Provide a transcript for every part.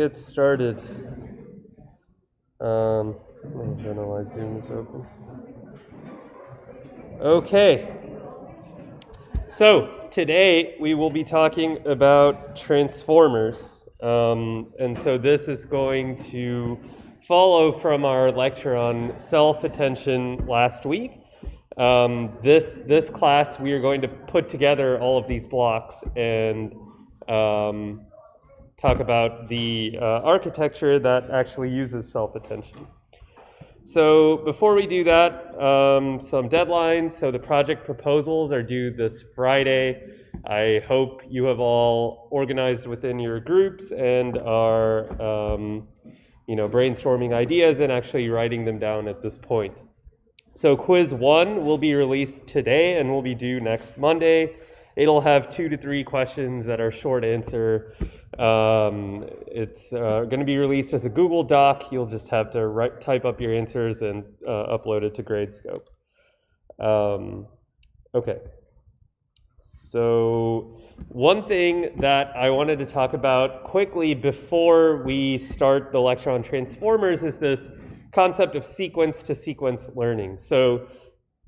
Get started. I don't know why Zoom is open. Okay. So today we will be talking about transformers. And so this is going to follow from our lecture on self-attention last week. This class we are going to put together all of these blocks and talk about the architecture that actually uses self-attention. So before we do that, some deadlines. So the project proposals are due this Friday. I hope you have all organized within your groups and are brainstorming ideas and actually writing them down at this point. So quiz 1 will be released today and will be due next Monday. It'll have 2 to 3 questions that are short answer. It's going to be released as a Google Doc. You'll just have to type up your answers and upload it to Gradescope. Okay. So one thing that I wanted to talk about quickly before we start the lecture on transformers is this concept of sequence-to-sequence learning. So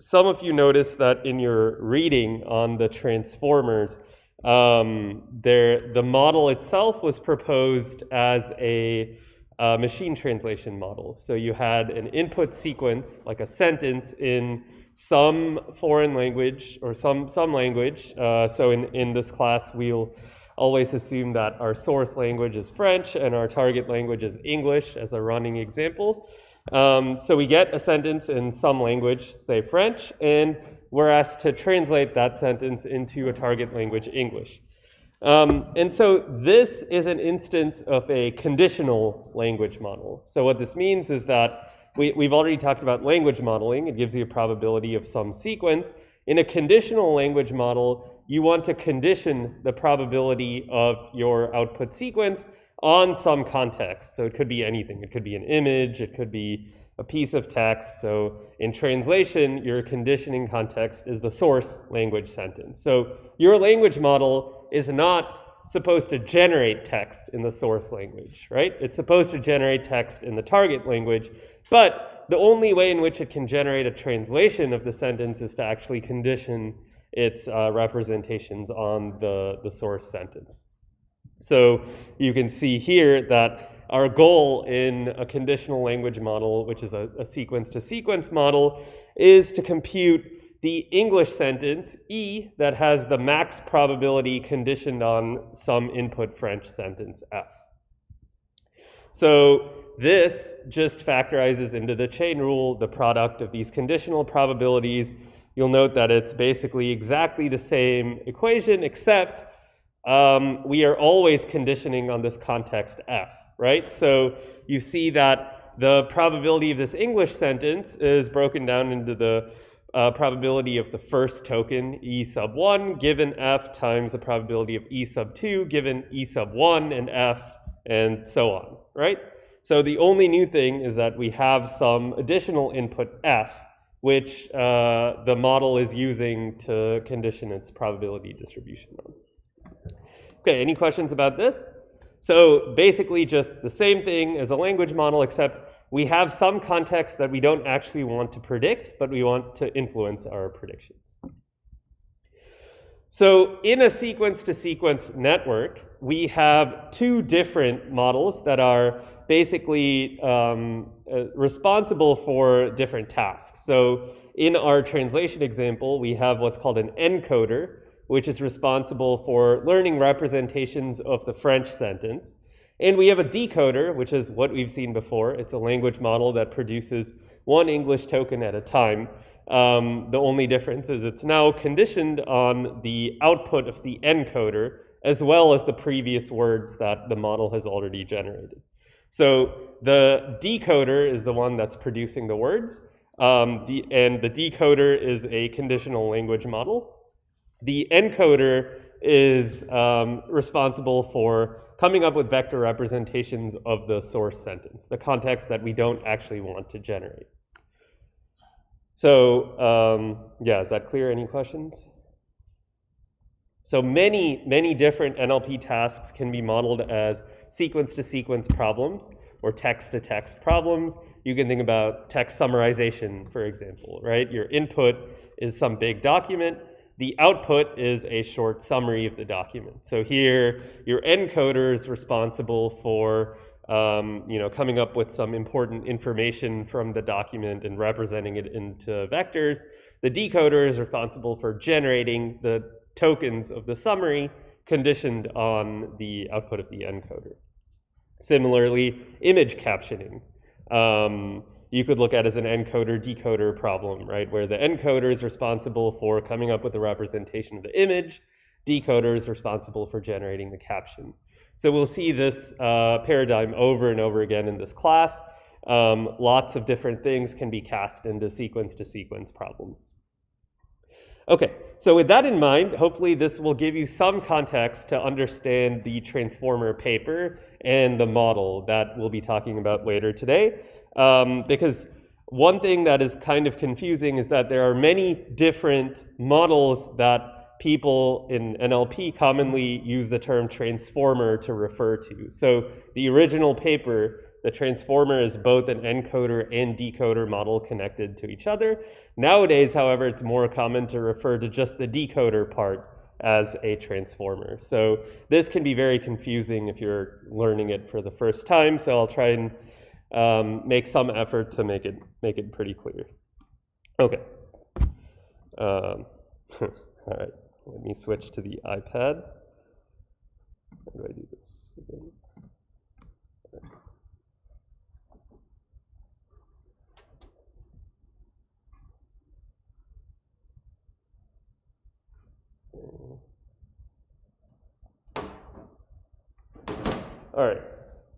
some of you noticed that in your reading on the transformers, the model itself was proposed as a machine translation model. So you had an input sequence, like a sentence in some foreign language or some language. So in this class, we'll always assume that our source language is French and our target language is English as a running example. So we get a sentence in some language, say French, and we're asked to translate that sentence into a target language, English. And so this is an instance of a conditional language model. So what this means is that we've already talked about language modeling. It gives you a probability of some sequence. In a conditional language model, you want to condition the probability of your output sequence on some context. So it could be anything. It could be an image, it could be a piece of text. So in translation, your conditioning context is the source language sentence. So your language model is not supposed to generate text in the source language, right? It's supposed to generate text in the target language, but the only way in which it can generate a translation of the sentence is to actually condition its representations on the source sentence. So you can see here that our goal in a conditional language model, which is a sequence-to-sequence model, is to compute the English sentence, E, that has the max probability conditioned on some input French sentence, F. So this just factorizes into the chain rule the product of these conditional probabilities. You'll note that it's basically exactly the same equation, except we are always conditioning on this context F, right? So you see that the probability of this English sentence is broken down into the probability of the first token, E sub 1, given F times the probability of E sub 2, given E sub 1 and F, and so on, right? So the only new thing is that we have some additional input F, which the model is using to condition its probability distribution on. Okay, any questions about this? So basically just the same thing as a language model, except we have some context that we don't actually want to predict, but we want to influence our predictions. So in a sequence-to-sequence network, we have 2 different models that are basically responsible for different tasks. So in our translation example, we have what's called an encoder, which is responsible for learning representations of the French sentence. And we have a decoder, which is what we've seen before. It's a language model that produces one English token at a time. The only difference is it's now conditioned on the output of the encoder, as well as the previous words that the model has already generated. So the decoder is the one that's producing the words, and the decoder is a conditional language model. The encoder is responsible for coming up with vector representations of the source sentence, the context that we don't actually want to generate. So yeah, is that clear? Any questions? So many different NLP tasks can be modeled as sequence-to-sequence problems or text-to-text problems. You can think about text summarization, for example, right? Your input is some big document. The output is a short summary of the document. So here, your encoder is responsible for coming up with some important information from the document and representing it into vectors. The decoder is responsible for generating the tokens of the summary conditioned on the output of the encoder. Similarly, image captioning. You could look at as an encoder-decoder problem, right? Where the encoder is responsible for coming up with a representation of the image, decoder is responsible for generating the caption. So we'll see this paradigm over and over again in this class. Lots of different things can be cast into sequence-to-sequence problems. Okay, so with that in mind, hopefully this will give you some context to understand the transformer paper and the model that we'll be talking about later today. Because one thing that is kind of confusing is that there are many different models that people in NLP commonly use the term transformer to refer to. So the original paper, the transformer is both an encoder and decoder model connected to each other. Nowadays, however, it's more common to refer to just the decoder part as a transformer. So this can be very confusing if you're learning it for the first time, so I'll try and make some effort to make it pretty clear. Okay. All right, let me switch to the iPad. How do I do this again? All right,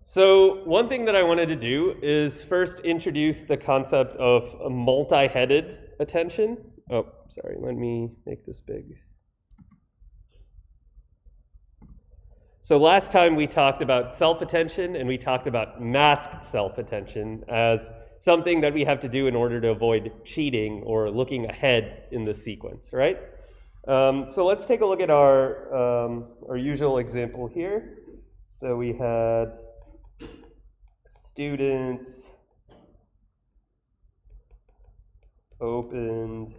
so one thing that I wanted to do is first introduce the concept of a multi-headed attention. Oh, sorry, let me make this big. So last time we talked about self-attention and we talked about masked self-attention as something that we have to do in order to avoid cheating or looking ahead in the sequence, right? So let's take a look at our usual example here. So we had students opened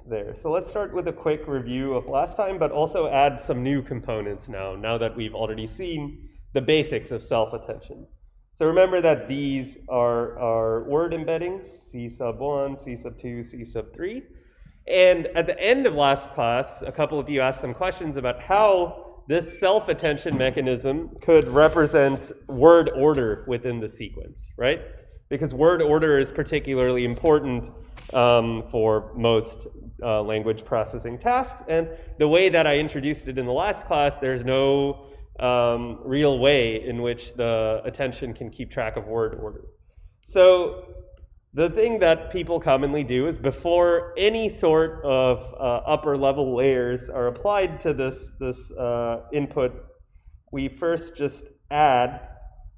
there. So let's start with a quick review of last time, but also add some new components now that we've already seen the basics of self-attention. So remember that these are word embeddings, C sub 1, C sub 2, C sub 3. And at the end of last class, a couple of you asked some questions about how this self-attention mechanism could represent word order within the sequence, right? Because word order is particularly important for most language processing tasks. And the way that I introduced it in the last class, there's no real way in which the attention can keep track of word order. So the thing that people commonly do is before any sort of upper level layers are applied to this input, we first just add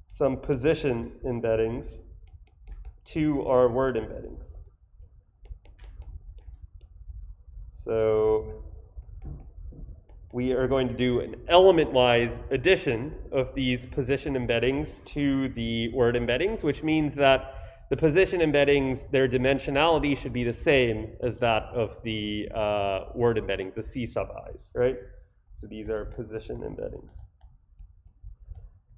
some position embeddings to our word embeddings. So we are going to do an element-wise addition of these position embeddings to the word embeddings, which means that the position embeddings, their dimensionality should be the same as that of the word embeddings, the C sub i's, right? So these are position embeddings.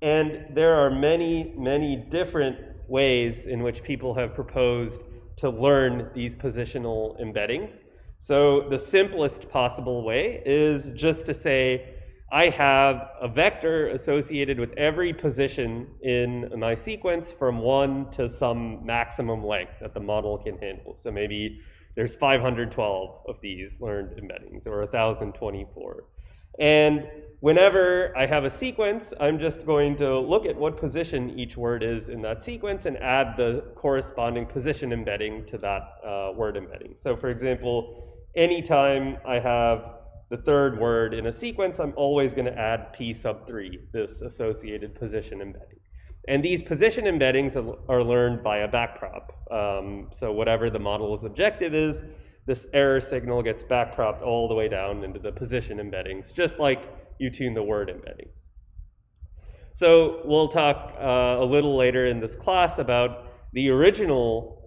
And there are many, many different ways in which people have proposed to learn these positional embeddings. So the simplest possible way is just to say, I have a vector associated with every position in my sequence from 1 to some maximum length that the model can handle. So maybe there's 512 of these learned embeddings or 1,024. And whenever I have a sequence, I'm just going to look at what position each word is in that sequence and add the corresponding position embedding to that word embedding. So for example, anytime I have the third word in a sequence, I'm always going to add P sub 3, this associated position embedding. And these position embeddings are learned by a backprop. So whatever the model's objective is, this error signal gets backpropped all the way down into the position embeddings, just like you tune the word embeddings. So we'll talk a little later in this class about the original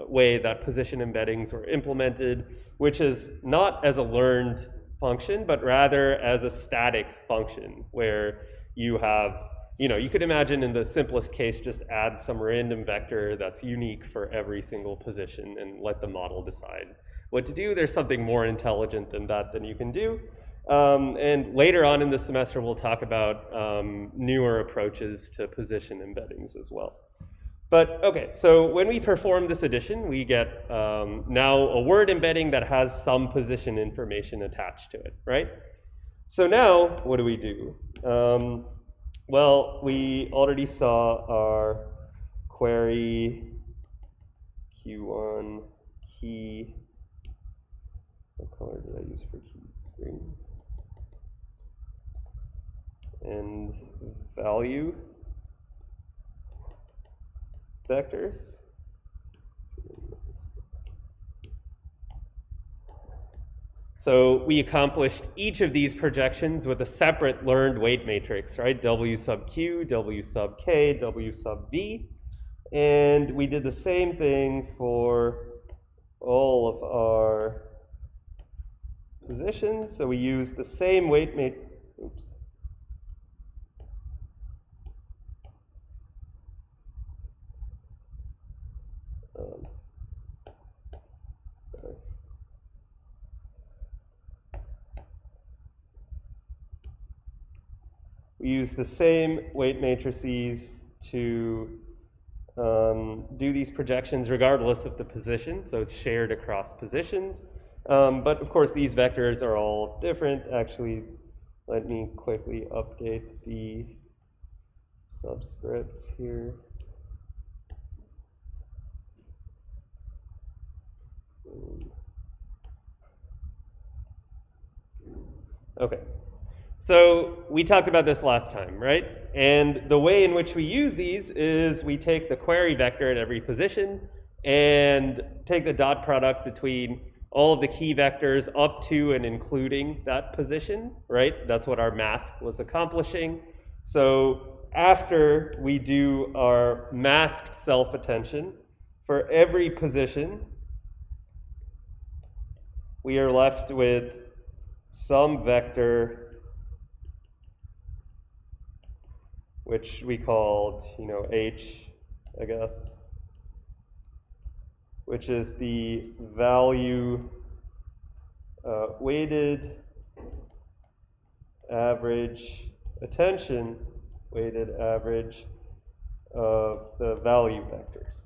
way that position embeddings were implemented, which is not as a learned function, but rather as a static function where you have, you could imagine in the simplest case, just add some random vector that's unique for every single position and let the model decide what to do. There's something more intelligent than that than you can do. And later on in the semester, we'll talk about newer approaches to position embeddings as well. But okay, so when we perform this addition, we get now a word embedding that has some position information attached to it, right? So now, what do we do? Well, we already saw our query Q1 key. What color did I use for key screen? And value vectors. So we accomplished each of these projections with a separate learned weight matrix, right? W sub Q, W sub K, W sub V. And we did the same thing for all of our positions. So we used the same weight matrix. Oops. Sorry. We use the same weight matrices to do these projections regardless of the position, so it's shared across positions. But of course, these vectors are all different. Actually, let me quickly update the subscripts here. Okay, so we talked about this last time, right? And the way in which we use these is we take the query vector at every position and take the dot product between all of the key vectors up to and including that position, right? That's what our mask was accomplishing. So after we do our masked self-attention, for every position, we are left with some vector which we called, H, I guess, which is the value weighted average attention, weighted average of the value vectors,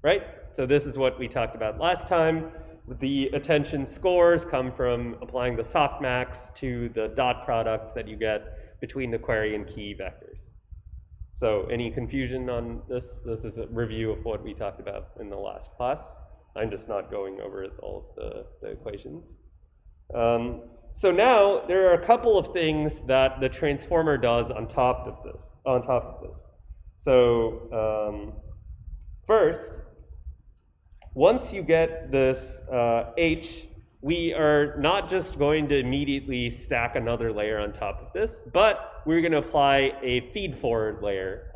right? So this is what we talked about last time. The attention scores come from applying the softmax to the dot products that you get between the query and key vectors. So any confusion on this? This is a review of what we talked about in the last class. I'm just not going over all of the equations. So now there are a couple of things that the transformer does on top of this. So first, once you get this H, we are not just going to immediately stack another layer on top of this, but we're going to apply a feed-forward layer.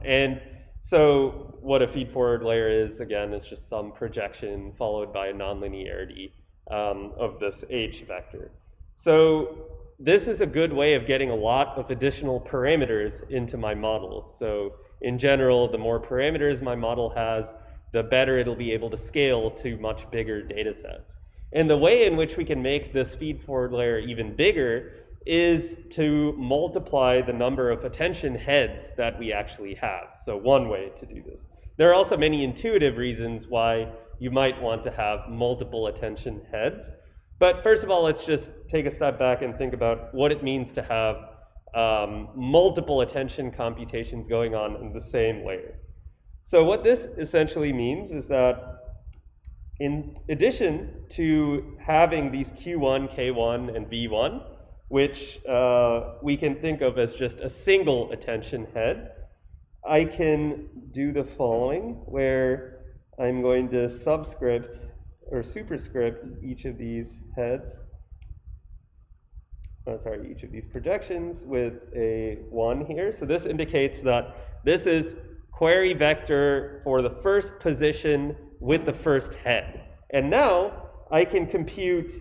And so what a feed-forward layer is, again, is just some projection followed by a nonlinearity of this H vector. So this is a good way of getting a lot of additional parameters into my model. So in general, the more parameters my model has, the better it'll be able to scale to much bigger data sets. And the way in which we can make this feed-forward layer even bigger is to multiply the number of attention heads that we actually have. So one way to do this. There are also many intuitive reasons why you might want to have multiple attention heads. But first of all, let's just take a step back and think about what it means to have multiple attention computations going on in the same layer. So what this essentially means is that in addition to having these Q1, K1, and V1, which we can think of as just a single attention head, I can do the following, where I'm going to subscript or superscript each of these heads each of these projections with a 1 here. So this indicates that this is query vector for the first position with the first head. And now I can compute,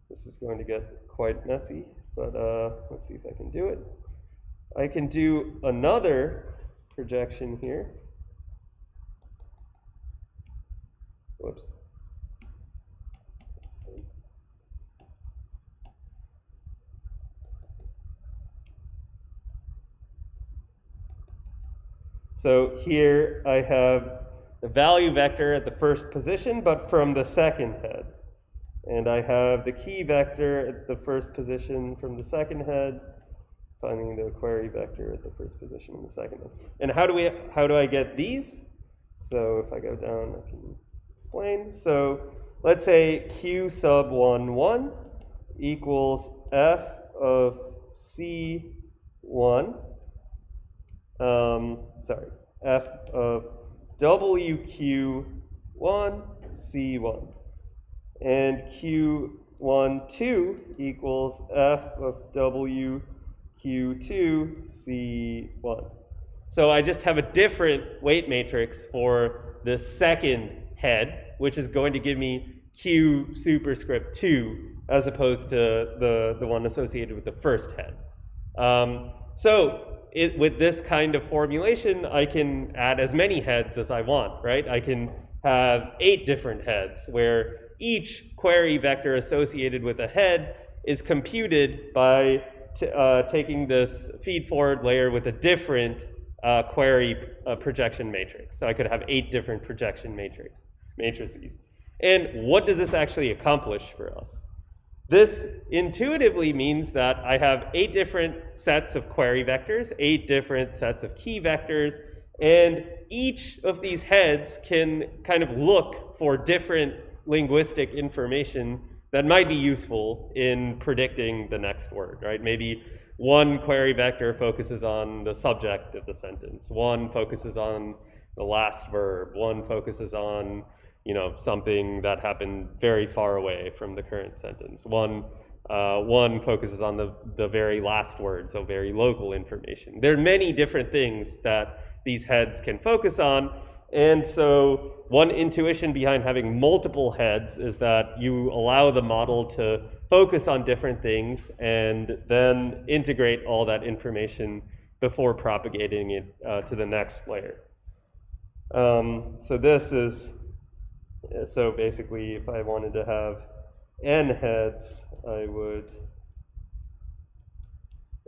this is going to get quite messy, but let's see if I can do it. I can do another projection here. Whoops. So here I have the value vector at the first position, but from the second head. And I have the key vector at the first position from the second head, finding the query vector at the first position in the second head. And how do I get these? So if I go down, I can explain. So let's say Q sub 1, 1 equals F of C1. F of WQ1, C1. And Q1, 2 equals F of WQ2, C1. So I just have a different weight matrix for the second head, which is going to give me Q superscript 2, as opposed to the one associated with the first head. With this kind of formulation, I can add as many heads as I want, right? I can have 8 different heads, where each query vector associated with a head is computed by taking this feed-forward layer with a different query projection matrix. So I could have 8 different projection matrices. And what does this actually accomplish for us? This intuitively means that I have 8 different sets of query vectors, 8 different sets of key vectors, and each of these heads can kind of look for different linguistic information that might be useful in predicting the next word, right? Maybe one query vector focuses on the subject of the sentence, one focuses on the last verb, one focuses on something that happened very far away from the current sentence. One focuses on the very last word, so very local information. There are many different things that these heads can focus on, and so one intuition behind having multiple heads is that you allow the model to focus on different things and then integrate all that information before propagating it to the next layer. So basically, if I wanted to have n heads, I would,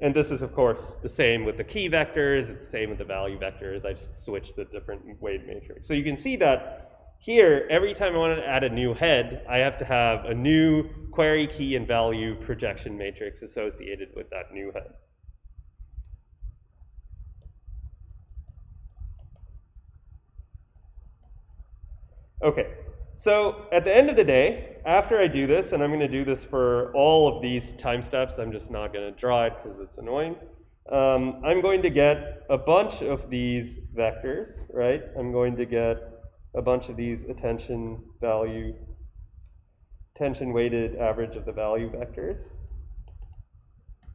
and this is of course the same with the key vectors, it's the same with the value vectors, I just switch the different weight matrix. So you can see that here, every time I want to add a new head, I have to have a new query key and value projection matrix associated with that new head. Okay, so at the end of the day, after I do this, and I'm going to do this for all of these time steps, I'm just not going to draw it because it's annoying. I'm going to get a bunch of these vectors, right? I'm going to get a bunch of these attention weighted average of the value vectors,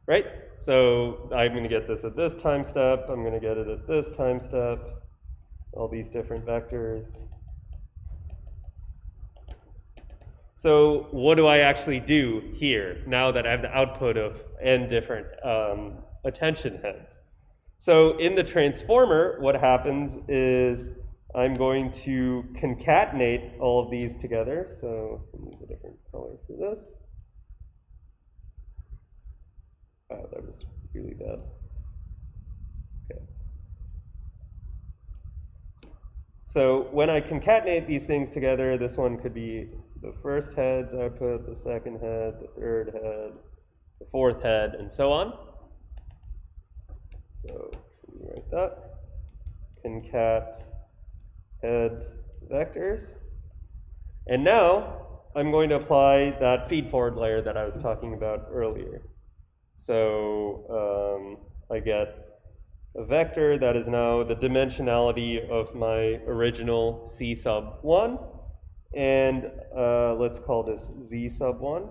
right? So I'm going to get this at this time step, I'm going to get it at this time step, all these different vectors. So what do I actually do here now that I have the output of n different attention heads? So in the transformer, what happens is I'm going to concatenate all of these together. So I'll use a different color for this. Oh, that was really bad. Okay. So when I concatenate these things together, this one could be the first head's output, the second head, the third head, the fourth head, and so on. So let me write that. Concat head vectors. And now I'm going to apply that feed-forward layer that I was talking about earlier. So I get a vector that is now the dimensionality of my original C sub 1. And let's call this Z sub 1.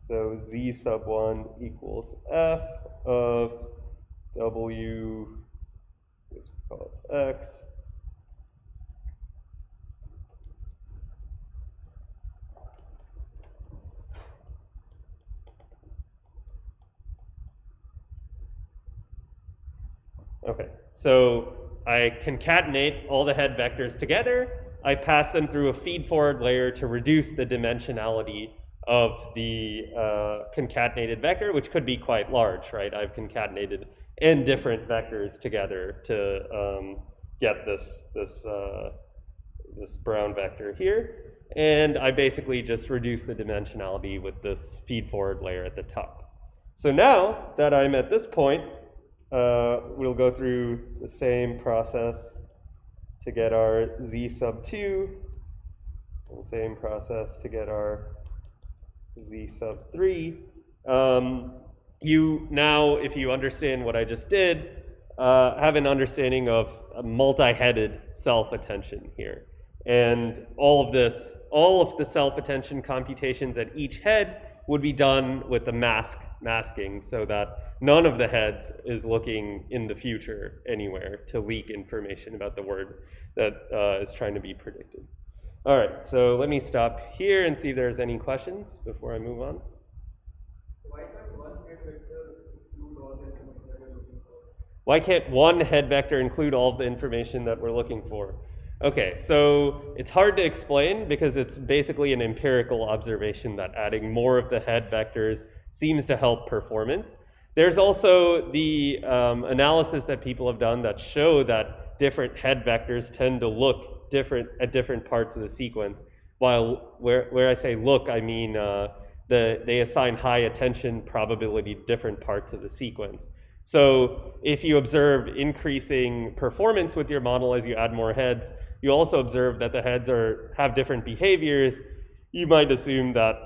So Z sub 1 equals F of W, let's call it X. Okay, so I concatenate all the head vectors together. I pass them through a feed-forward layer to reduce the dimensionality of the concatenated vector, which could be quite large, right? I've concatenated n different vectors together to get this brown vector here. And I basically just reduce the dimensionality with this feed-forward layer at the top. So now that I'm at this point, we'll go through the same process to get our Z sub 2, and the same process to get our Z sub 3. You now, if you understand what I just did, have an understanding of a multi-headed self-attention here. And all of the self-attention computations at each head would be done with the masking so that none of the heads is looking in the future anywhere to leak information about the word that is trying to be predicted. All right, so let me stop here and see if there's any questions before I move on. Why can't one head vector include all of the information that we're looking for? Okay, so it's hard to explain because it's basically an empirical observation that adding more of the head vectors seems to help performance. There's also the analysis that people have done that show that different head vectors tend to look different at different parts of the sequence. While where I say look, I mean they assign high attention probability to different parts of the sequence. So if you observe increasing performance with your model as you add more heads, you also observe that the heads have different behaviors. You might assume that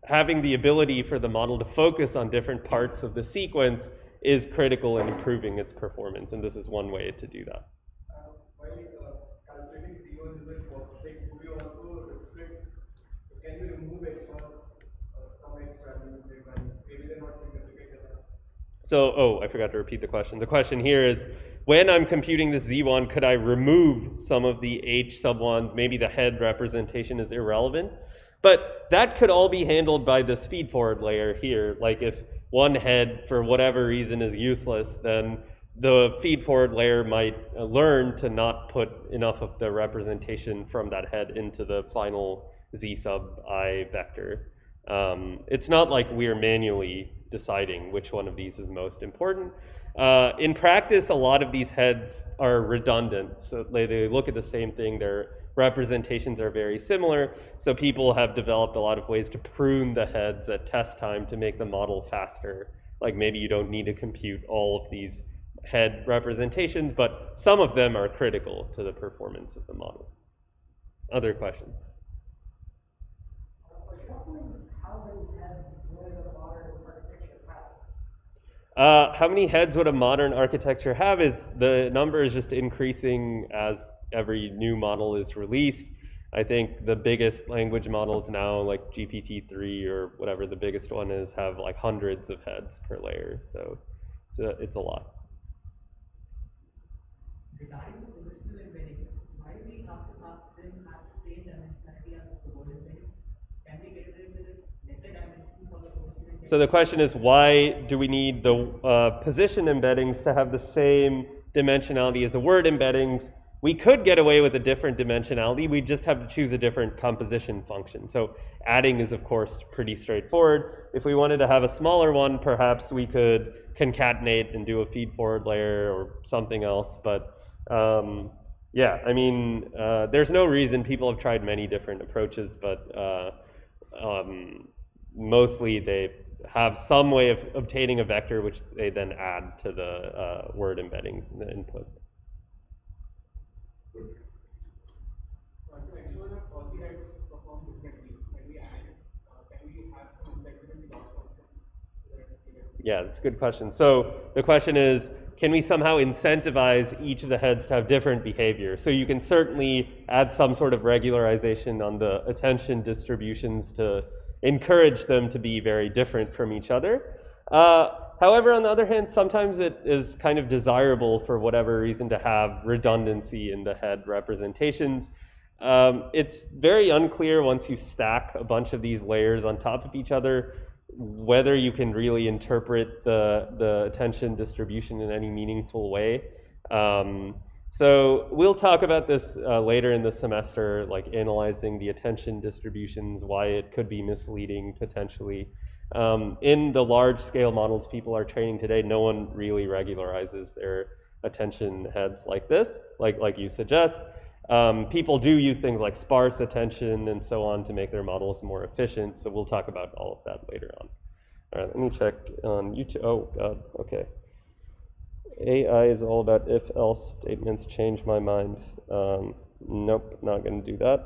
having the ability for the model to focus on different parts of the sequence is critical in improving its performance, and this is one way to do that. While calculating Z1 is a positive, do we also restrict, can we remove X from X value, maybe they're not significant enough? So, I forgot to repeat the question. The question here is, when I'm computing this Z1, could I remove some of the H sub 1? Maybe the head representation is irrelevant. But that could all be handled by this feed-forward layer here. Like if one head, for whatever reason, is useless, then the feed-forward layer might learn to not put enough of the representation from that head into the final Z sub I vector. It's not like we're manually deciding which one of these is most important. In practice, a lot of these heads are redundant, so they look at the same thing. Their representations are very similar, so people have developed a lot of ways to prune the heads at test time to make the model faster. Like maybe you don't need to compute all of these head representations, but some of them are critical to the performance of the model. Other questions? How many heads would a modern architecture have is the number is just increasing as every new model is released. I think the biggest language models now, like GPT-3 or whatever the biggest one is, have like hundreds of heads per layer. So it's a lot. Regarding the positional embeddings, why do we have to have them at the same dimensionality as the word embedding? Can we get away with lesser dimension for the positional embedding? So the question is, why do we need the position embeddings to have the same dimensionality as the word embeddings? We could get away with a different dimensionality. We just have to choose a different composition function. So adding is, of course, pretty straightforward. If we wanted to have a smaller one, perhaps we could concatenate and do a feed-forward layer or something else. But yeah, I mean, there's no reason. People have tried many different approaches, but mostly they have some way of obtaining a vector, which they then add to the word embeddings in the input. To ensure that all the heads perform differently, when we add, can we have some incentive in the loss function? Yeah, that's a good question. So the question is, can we somehow incentivize each of the heads to have different behavior? So you can certainly add some sort of regularization on the attention distributions to encourage them to be very different from each other. However, on the other hand, sometimes it is kind of desirable for whatever reason to have redundancy in the head representations. It's very unclear once you stack a bunch of these layers on top of each other whether you can really interpret the attention distribution in any meaningful way. So we'll talk about this later in the semester, like analyzing the attention distributions, why it could be misleading potentially. In the large-scale models people are training today, no one really regularizes their attention heads like this, like you suggest. People do use things like sparse attention and so on to make their models more efficient, so we'll talk about all of that later on. All right, let me check on YouTube. Oh, God, okay. AI is all about if-else statements, change my mind. Nope, not going to do that.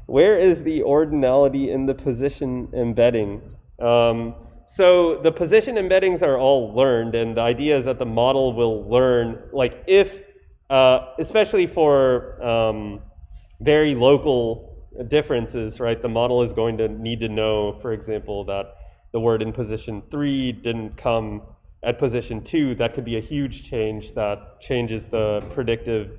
Where is the ordinality in the position embedding? So the position embeddings are all learned, and the idea is that the model will learn, like if, especially for very local differences, right? The model is going to need to know, for example, that the word in position 3 didn't come at position 2. That could be a huge change that changes the predictive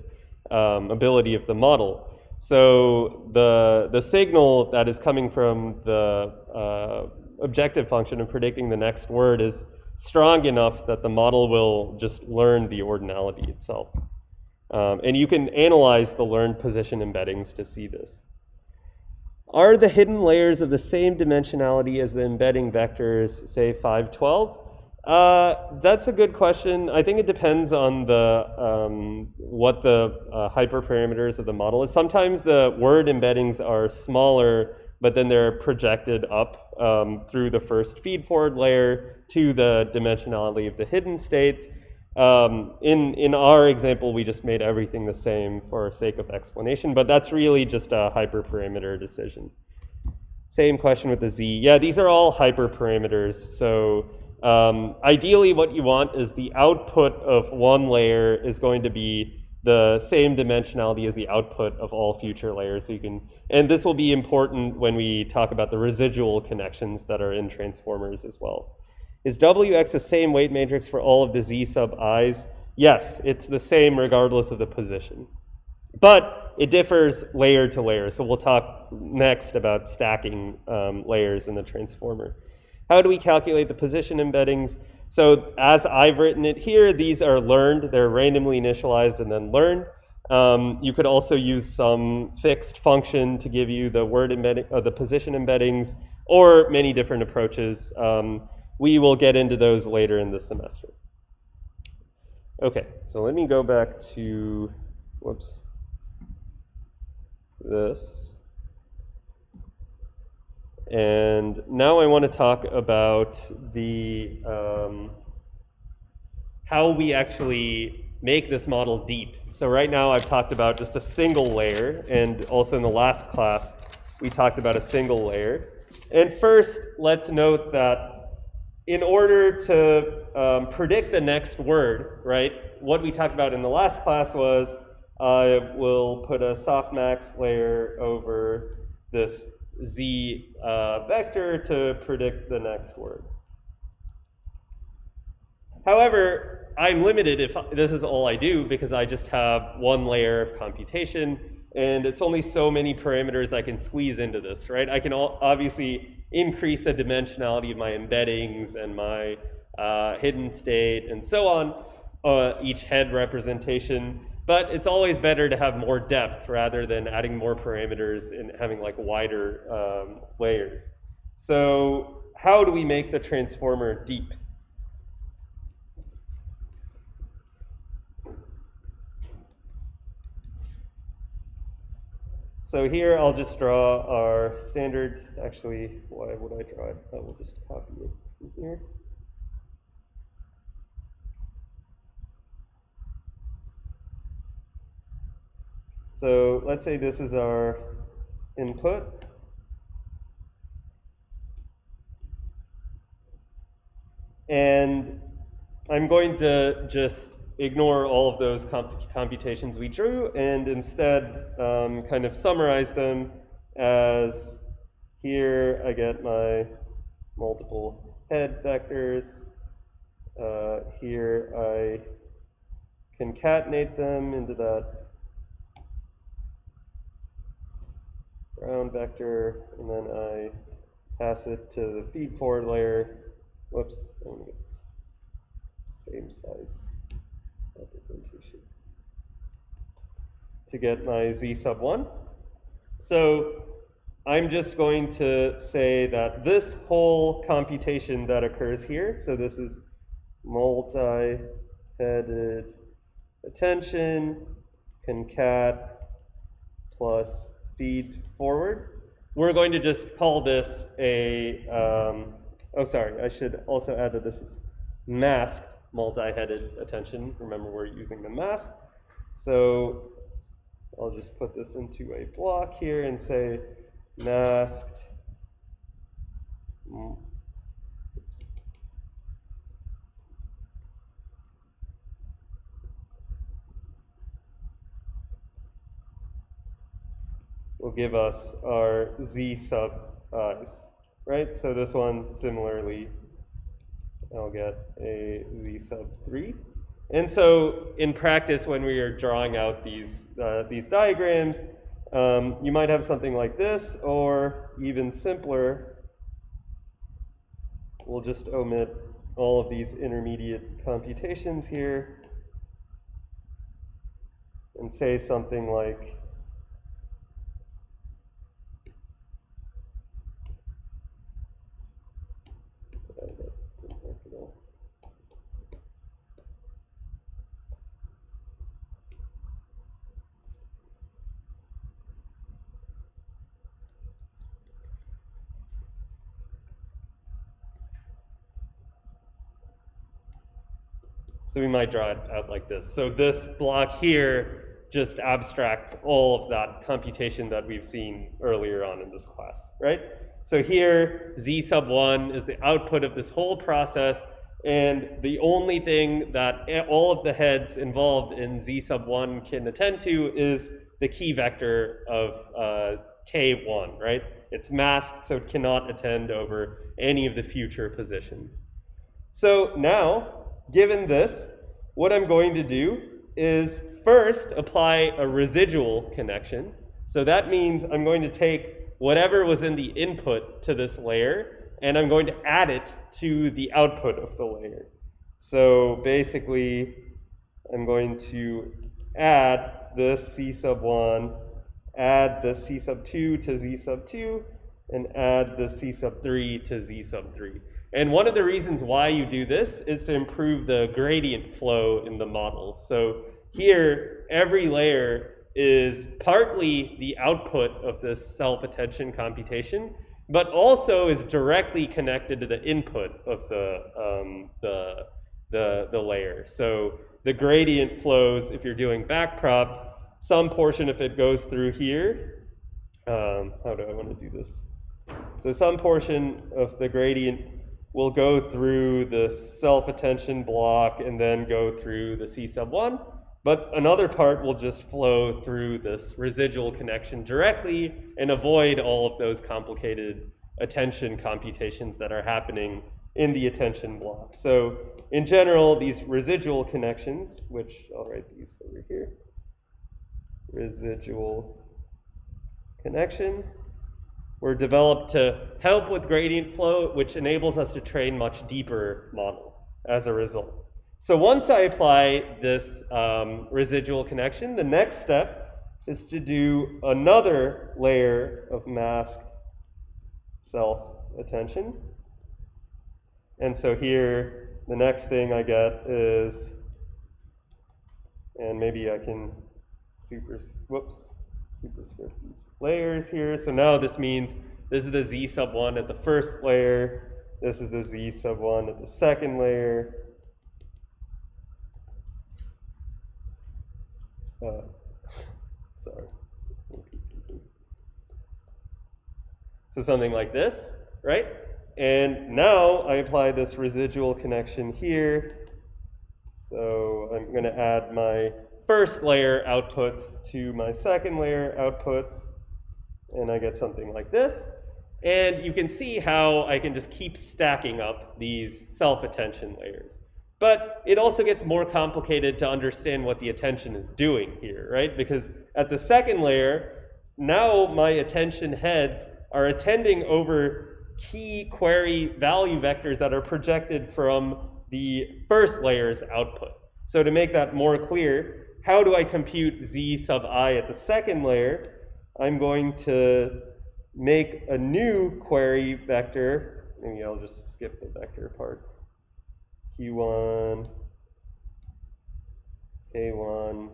ability of the model. So the signal that is coming from the objective function of predicting the next word is strong enough that the model will just learn the ordinality itself. And you can analyze the learned position embeddings to see this. Are the hidden layers of the same dimensionality as the embedding vectors, say 512? That's a good question. I think it depends on the what the hyperparameters of the model is. Sometimes the word embeddings are smaller, but then they're projected up through the first feed-forward layer to the dimensionality of the hidden states. In our example, we just made everything the same for sake of explanation, but that's really just a hyperparameter decision. Same question with the z. Yeah, these are all hyperparameters. So ideally what you want is the output of one layer is going to be the same dimensionality as the output of all future layers. So you can, and this will be important when we talk about the residual connections that are in transformers as well. Is Wx the same weight matrix for all of the z sub i's? Yes, it's the same regardless of the position. But it differs layer to layer. So we'll talk next about stacking layers in the transformer. How do we calculate the position embeddings? So as I've written it here, these are learned. They're randomly initialized and then learned. You could also use some fixed function to give you the word embedding, the position embeddings, or many different approaches. We will get into those later in the semester. Okay, so let me go back to, whoops, this. And now I want to talk about the how we actually make this model deep. So right now I've talked about just a single layer, and also in the last class we talked about a single layer. And first, let's note that in order to predict the next word, right, what we talked about in the last class was I will put a softmax layer over this z vector to predict the next word. However, I'm limited if this is all I do because I just have one layer of computation, and it's only so many parameters I can squeeze into this, right? I can obviously increase the dimensionality of my embeddings and my hidden state and so on, each head representation. But it's always better to have more depth rather than adding more parameters and having like wider layers. So how do we make the transformer deep? So here I'll just draw our standard, actually, why would I draw it? I will just copy it from here. So let's say this is our input. And I'm going to just ignore all of those computations we drew and instead kind of summarize them as here I get my multiple head vectors. Here I concatenate them into that ground vector, and then I pass it to the feed forward layer. Whoops, I'm going to get this same size representation to get my z sub 1. So I'm just going to say that this whole computation that occurs here, so this is multi-headed attention, concat plus feed forward. We're going to just call this a, oh sorry, I should also add that this is masked multi-headed attention. Remember, we're using the mask. So I'll just put this into a block here and say masked. Oops. Will give us our z sub i's, right? So this one, similarly, I'll get a z sub 3. And so in practice, when we are drawing out these diagrams, you might have something like this, or even simpler, we'll just omit all of these intermediate computations here and say something like so we might draw it out like this. So this block here just abstracts all of that computation that we've seen earlier on in this class, right? So here, z sub 1 is the output of this whole process, and the only thing that all of the heads involved in z sub 1 can attend to is the key vector of k1, right? It's masked, so it cannot attend over any of the future positions. So now, given this, what I'm going to do is first apply a residual connection. So that means I'm going to take whatever was in the input to this layer, and I'm going to add it to the output of the layer. So basically, I'm going to add this c sub 1, add the c sub 2 to z sub 2, and add the c sub 3 to z sub 3. And one of the reasons why you do this is to improve the gradient flow in the model. So here, every layer is partly the output of this self-attention computation, but also is directly connected to the input of the layer. So the gradient flows, if you're doing backprop, some portion of it goes through here. How do I want to do this? So some portion of the gradient will go through the self-attention block and then go through the c sub 1. But another part will just flow through this residual connection directly and avoid all of those complicated attention computations that are happening in the attention block. So in general, these residual connections, which I'll write these over here, residual connection, were developed to help with gradient flow, which enables us to train much deeper models as a result. So once I apply this residual connection, the next step is to do another layer of masked self-attention. And so here, the next thing I get is, and maybe I can superscript these layers here. So now this means this is the z sub 1 at the first layer, this is the z sub 1 at the second layer. Sorry. So something like this, right? And now I apply this residual connection here. So I'm going to add my first layer outputs to my second layer outputs. and I get something like this. And you can see how I can just keep stacking up these self-attention layers. But it also gets more complicated to understand what the attention is doing here, right? Because at the second layer, now my attention heads are attending over key query value vectors that are projected from the first layer's output. So to make that more clear, how do I compute z sub I at the second layer? I'm going to make a new query vector. Maybe I'll just skip the vector part. Q1, K1,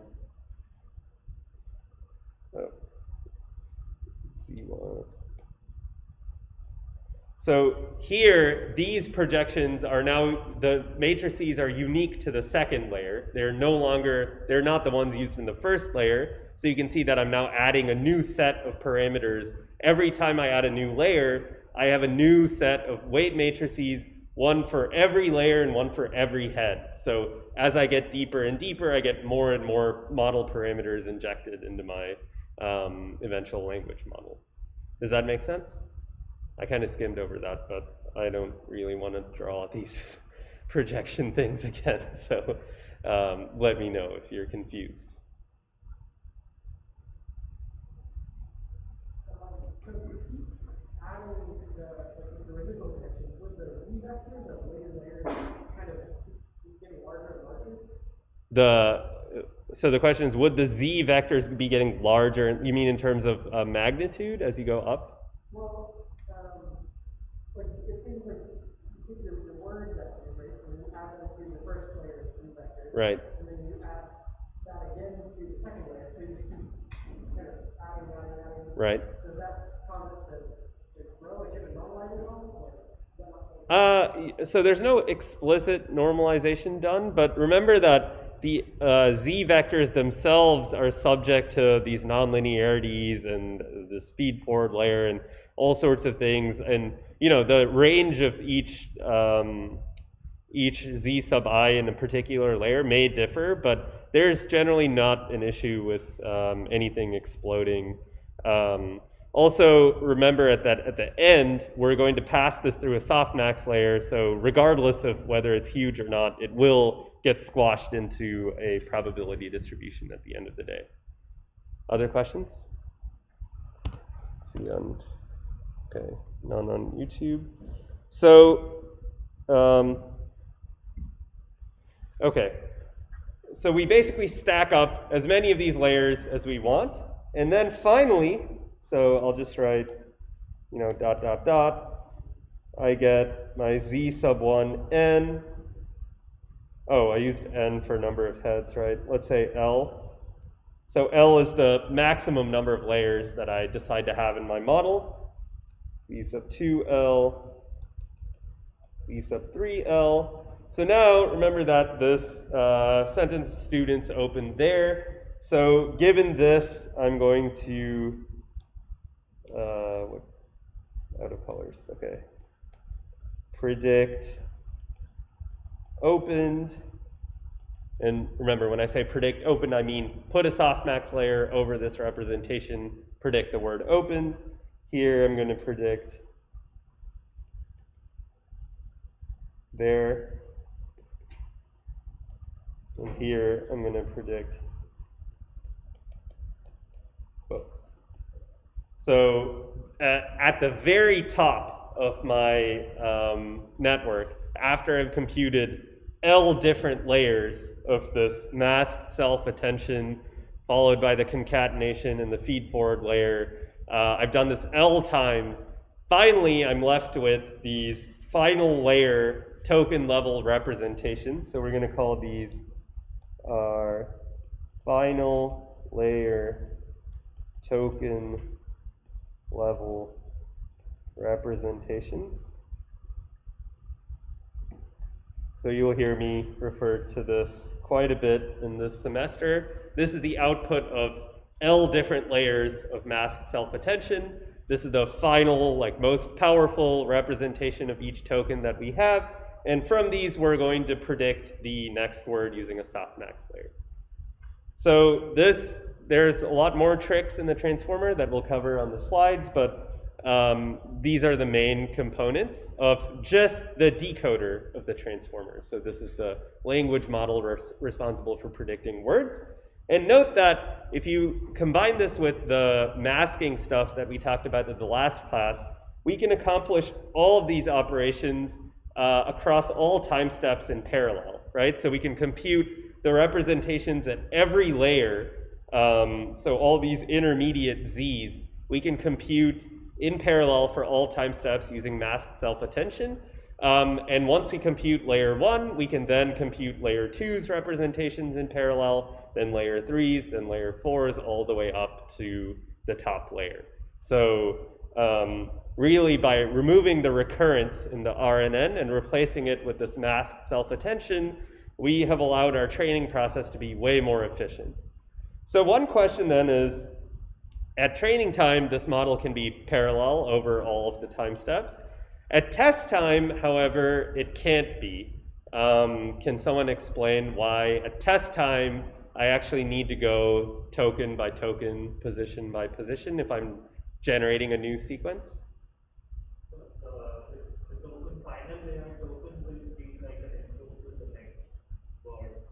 oh, Z1. So here, these projections are now, the matrices are unique to the second layer. They're not the ones used in the first layer. So you can see that I'm now adding a new set of parameters. Every time I add a new layer, I have a new set of weight matrices, one for every layer and one for every head. So as I get deeper and deeper, I get more and more model parameters injected into my eventual language model. Does that make sense? I kind of skimmed over that, but I don't really want to draw these projection things again. So let me know if you're confused. So if you keep adding the residual projection, would the z vectors of later layers kind of keep getting larger and larger? So the question is, would the z vectors be getting larger? You mean in terms of magnitude as you go up? Well, like it seems like you take your word vector, right, and you add them to the first layer z vector, right? And then you add that again to the second layer, so you keep kind of adding. Right. Does that cause it to grow? Like, should it normalize it all? So there's no explicit normalization done, but remember that the z vectors themselves are subject to these nonlinearities and this feed forward layer and all sorts of things. And you know, the range of each z sub I in a particular layer may differ, but there's generally not an issue with anything exploding. Also, remember at the end, we're going to pass this through a softmax layer, so regardless of whether it's huge or not, it will get squashed into a probability distribution at the end of the day. Other questions? Let's see on, okay, none on YouTube. So, okay. So we basically stack up as many of these layers as we want, and then finally, so I'll just write, you know, ... I get my z sub 1 n. Oh, I used n for number of heads, right? Let's say L. So L is the maximum number of layers that I decide to have in my model. Z sub 2L, Z sub 3L. So now remember that this sentence students open there. So given this, I'm going to out of colors, okay. Predict opened, and remember when I say predict opened, I mean put a softmax layer over this representation, predict the word opened. Here I'm going to predict there, and here I'm going to predict books. So at the very top of my network, after I've computed L different layers of this masked self-attention, followed by the concatenation and the feed-forward layer, I've done this L times. Finally, I'm left with these final layer token-level representations. So we're going to call these our final layer token level representations. So you'll hear me refer to this quite a bit in this semester. This is the output of L different layers of masked self-attention. This is the final, like, most powerful representation of each token that we have. And from these, we're going to predict the next word using a softmax layer. So there's a lot more tricks in the transformer that we'll cover on the slides, but these are the main components of just the decoder of the transformer. So this is the language model responsible for predicting words. And note that if you combine this with the masking stuff that we talked about in the last class, we can accomplish all of these operations across all time steps in parallel, right? So we can compute the representations at every layer. So all these intermediate z's, we can compute in parallel for all time steps using masked self-attention. And once we compute layer 1, we can then compute layer 2's representations in parallel, then layer 3's, then layer 4's, all the way up to the top layer. So really, by removing the recurrence in the RNN and replacing it with this masked self-attention, we have allowed our training process to be way more efficient. So one question then is, at training time, this model can be parallel over all of the time steps. At test time, however, it can't be. Can someone explain why at test time I actually need to go token by token, position by position if I'm generating a new sequence? The token final layer token will be like an input to the next word.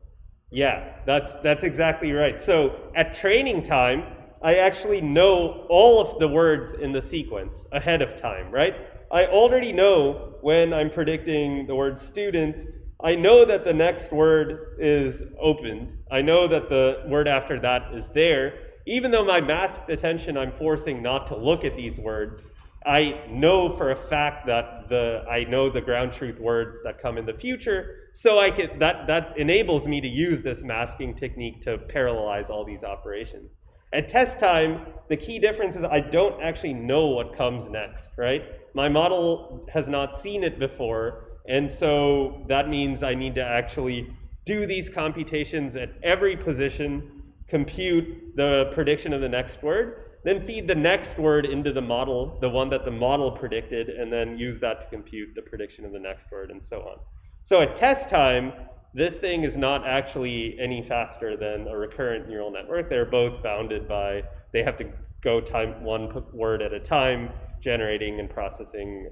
Yeah, that's exactly right. So at training time, I actually know all of the words in the sequence ahead of time, right? I already know when I'm predicting the word student, I know that the next word is opened. I know that the word after that is there. Even though my masked attention I'm forcing not to look at these words, I know for a fact that I know the ground truth words that come in the future, so that enables me to use this masking technique to parallelize all these operations. At test time, the key difference is I don't actually know what comes next, right? My model has not seen it before, and so that means I need to actually do these computations at every position, compute the prediction of the next word, then feed the next word into the model, the one that the model predicted, and then use that to compute the prediction of the next word, and so on. So at test time, this thing is not actually any faster than a recurrent neural network. They're both bounded by, they have to go one word at a time, generating and processing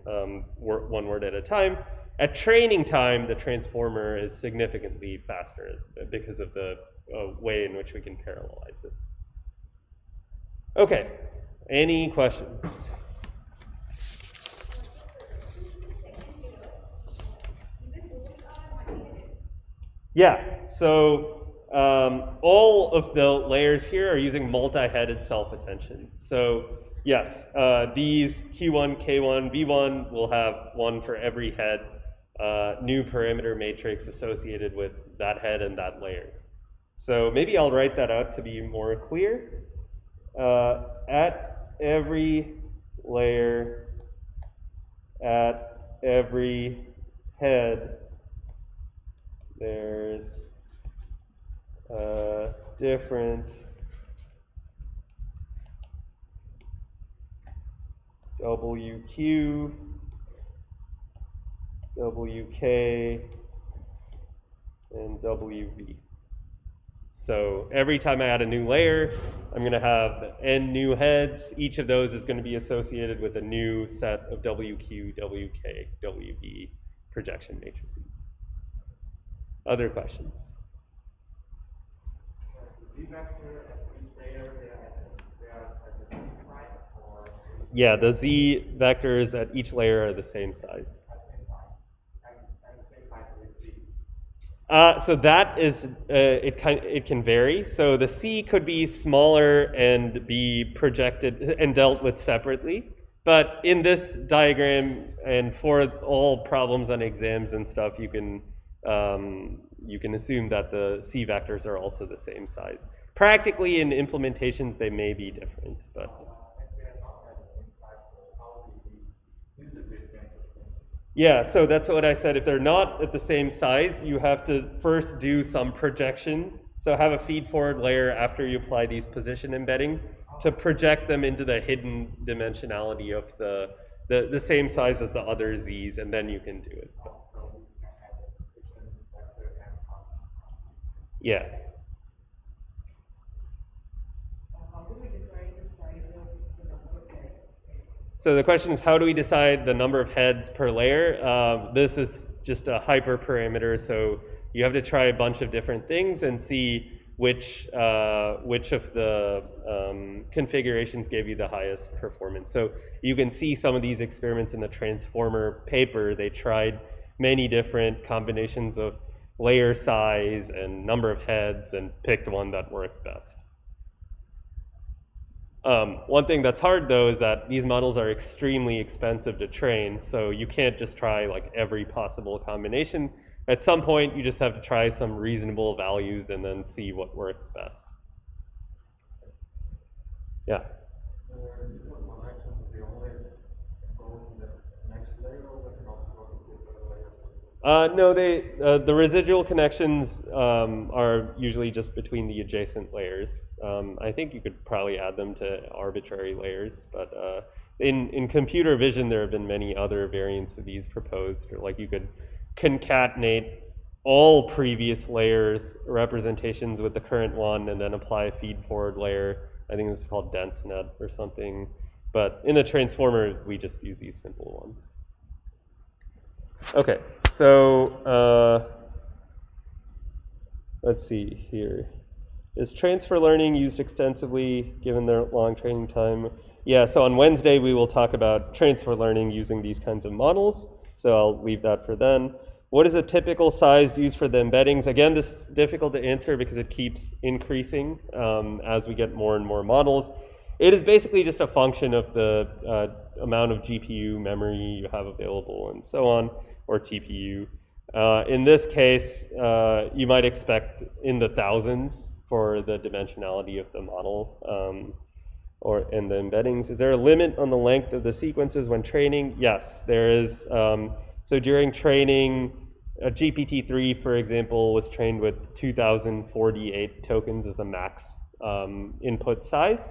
one word at a time. At training time, the transformer is significantly faster because of the way in which we can parallelize it. Okay, any questions? Yeah, so all of the layers here are using multi-headed self-attention. So yes, these Q1, K1, V1 will have one for every head, new parameter matrix associated with that head and that layer. So maybe I'll write that out to be more clear. At every layer, at every head, there's a different WQ, WK, and WV. So every time I add a new layer, I'm going to have n new heads. Each of those is going to be associated with a new set of WQ, WK, WV projection matrices. Other questions? Yeah, the Z vectors at each layer are the same size. So that is, it can vary. So the C could be smaller and be projected and dealt with separately. But in this diagram and for all problems on exams and stuff, you can assume that the C vectors are also the same size. Practically in implementations, they may be different, but. Yeah, so that's what I said. If they're not at the same size, you have to first do some projection. So have a feed-forward layer after you apply these position embeddings to project them into the hidden dimensionality of the same size as the other Z's, and then you can do it. Yeah. So the question is, how do we decide the number of heads per layer? This is just a hyperparameter, so you have to try a bunch of different things and see which of the configurations gave you the highest performance. So you can see some of these experiments in the transformer paper. They tried many different combinations of layer size and number of heads and picked one that worked best. One thing that's hard though is that these models are extremely expensive to train, so you can't just try like every possible combination. At some point, you just have to try some reasonable values and then see what works best. Yeah. No, the residual connections are usually just between the adjacent layers. I think you could probably add them to arbitrary layers, but in computer vision, there have been many other variants of these proposed. Like you could concatenate all previous layers representations with the current one and then apply a feed-forward layer. I think this is called DenseNet or something. But in the transformer, we just use these simple ones. Okay, so let's see here. Is transfer learning used extensively given their long training time? Yeah, so on Wednesday we will talk about transfer learning using these kinds of models. So I'll leave that for then. What is a typical size used for the embeddings? Again, this is difficult to answer because it keeps increasing as we get more and more models. It is basically just a function of the amount of GPU memory you have available and so on, or TPU. In this case, you might expect in the thousands for the dimensionality of the model or in the embeddings. Is there a limit on the length of the sequences when training? Yes, there is. So during training, GPT-3, for example, was trained with 2048 tokens as the max input size.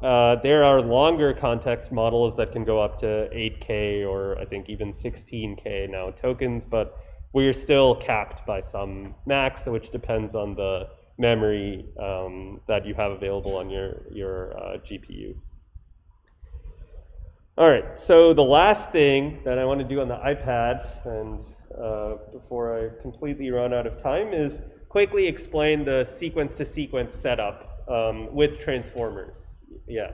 There are longer context models that can go up to 8K or I think even 16K now tokens, but we're still capped by some max, which depends on the memory that you have available on your GPU. All right, so the last thing that I want to do on the iPad, and before I completely run out of time, is quickly explain the sequence-to-sequence setup with transformers. Yeah.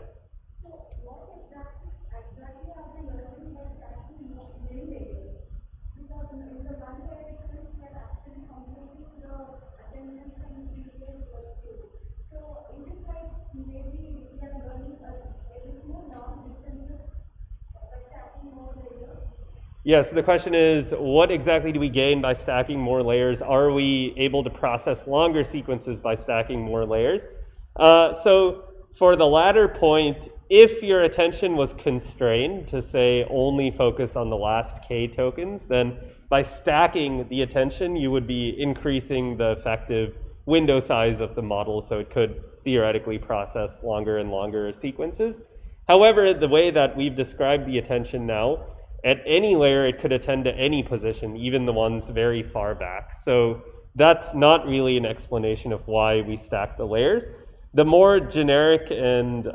Yes, the question is, what exactly do we gain by stacking more layers? Are we able to process longer sequences by stacking more layers? So for the latter point, if your attention was constrained to say only focus on the last K tokens, then by stacking the attention, you would be increasing the effective window size of the model, so it could theoretically process longer and longer sequences. However, the way that we've described the attention now, at any layer, it could attend to any position, even the ones very far back. So that's not really an explanation of why we stack the layers. The more generic and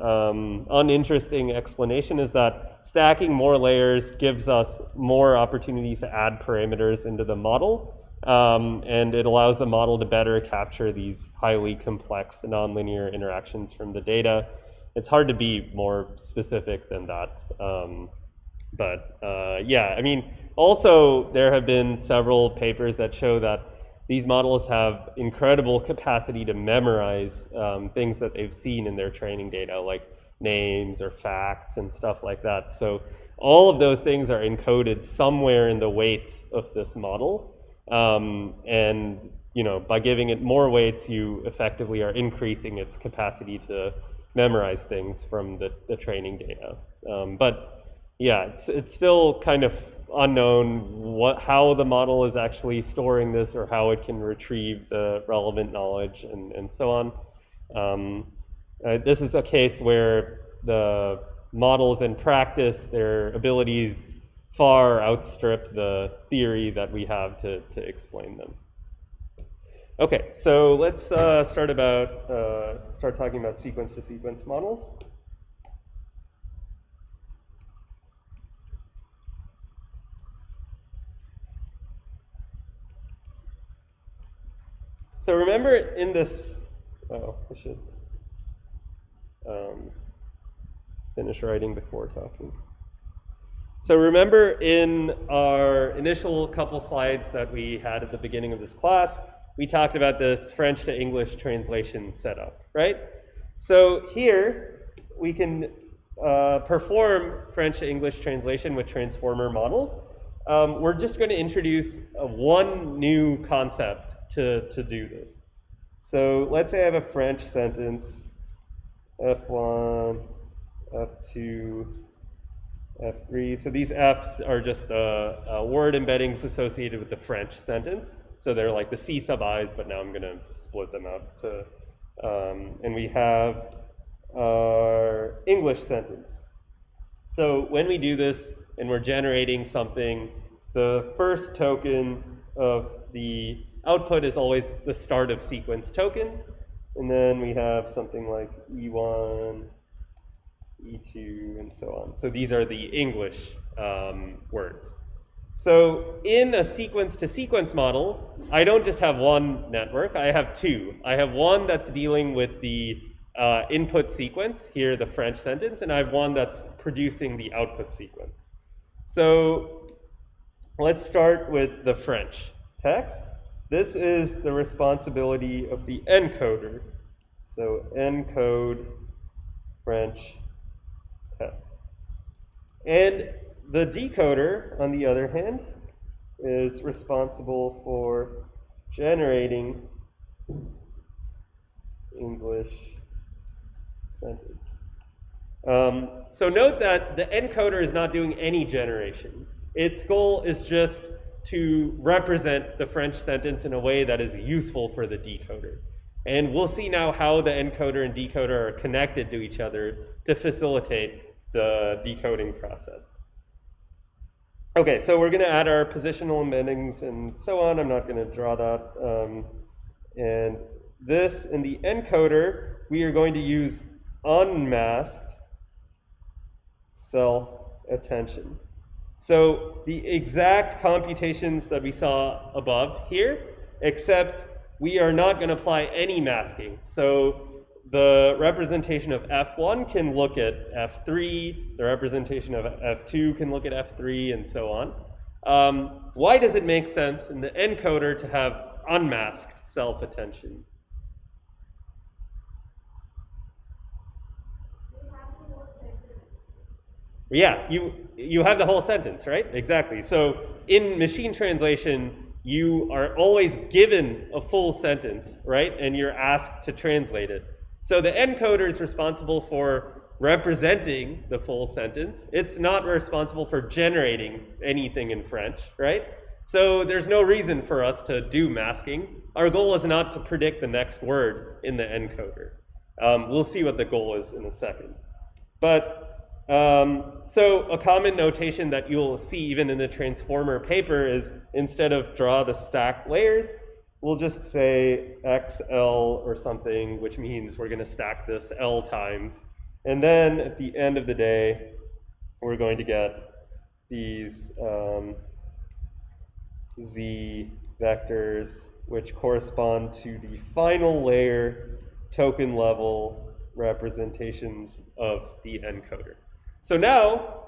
uninteresting explanation is that stacking more layers gives us more opportunities to add parameters into the model, and it allows the model to better capture these highly complex nonlinear interactions from the data. It's hard to be more specific than that. Yeah, I mean, also there have been several papers that show that these models have incredible capacity to memorize things that they've seen in their training data, like names or facts and stuff like that. So all of those things are encoded somewhere in the weights of this model. And you know, by giving it more weights, you effectively are increasing its capacity to memorize things from the training data. But yeah, it's still kind of unknown how the model is actually storing this or how it can retrieve the relevant knowledge and so on. This is a case where the models in practice, their abilities far outstrip the theory that we have to explain them. Okay, so let's start talking about sequence-to-sequence models. So remember in this, oh, I should finish writing before talking. So remember in our initial couple slides that we had at the beginning of this class, we talked about this French to English translation setup, right? So here we can perform French to English translation with transformer models. We're just going to introduce one new concept to do this. So let's say I have a French sentence, F1, F2, F3. So these Fs are just the word embeddings associated with the French sentence. So they're like the C sub I's, but now I'm going to split them up to, and we have our English sentence. So when we do this and we're generating something, the first token of the output is always the start of sequence token. And then we have something like E1, E2, and so on. So these are the English words. So in a sequence-to-sequence model, I don't just have one network, I have two. I have one that's dealing with the input sequence, here the French sentence, and I have one that's producing the output sequence. So let's start with the French text. This is the responsibility of the encoder. So encode French text. And the decoder, on the other hand, is responsible for generating English sentence. So note that the encoder is not doing any generation. Its goal is just to represent the French sentence in a way that is useful for the decoder. And we'll see now how the encoder and decoder are connected to each other to facilitate the decoding process. Okay, so we're going to add our positional embeddings and so on. I'm not going to draw that. And this, in the encoder, we are going to use unmasked self-attention. So the exact computations that we saw above here, except we are not going to apply any masking. So the representation of F1 can look at F3, the representation of F2 can look at F3, and so on. Why does it make sense in the encoder to have unmasked self-attention? Yeah, you have the whole sentence, right? Exactly. So in machine translation, you are always given a full sentence, right? And you're asked to translate it. So the encoder is responsible for representing the full sentence. It's not responsible for generating anything in French, right? So there's no reason for us to do masking. Our goal is not to predict the next word in the encoder. We'll see what the goal is in a second. But so a common notation that you'll see even in the transformer paper is instead of draw the stacked layers, we'll just say XL or something, which means we're going to stack this L times. And then at the end of the day, we're going to get these Z vectors, which correspond to the final layer token level representations of the encoder. So now,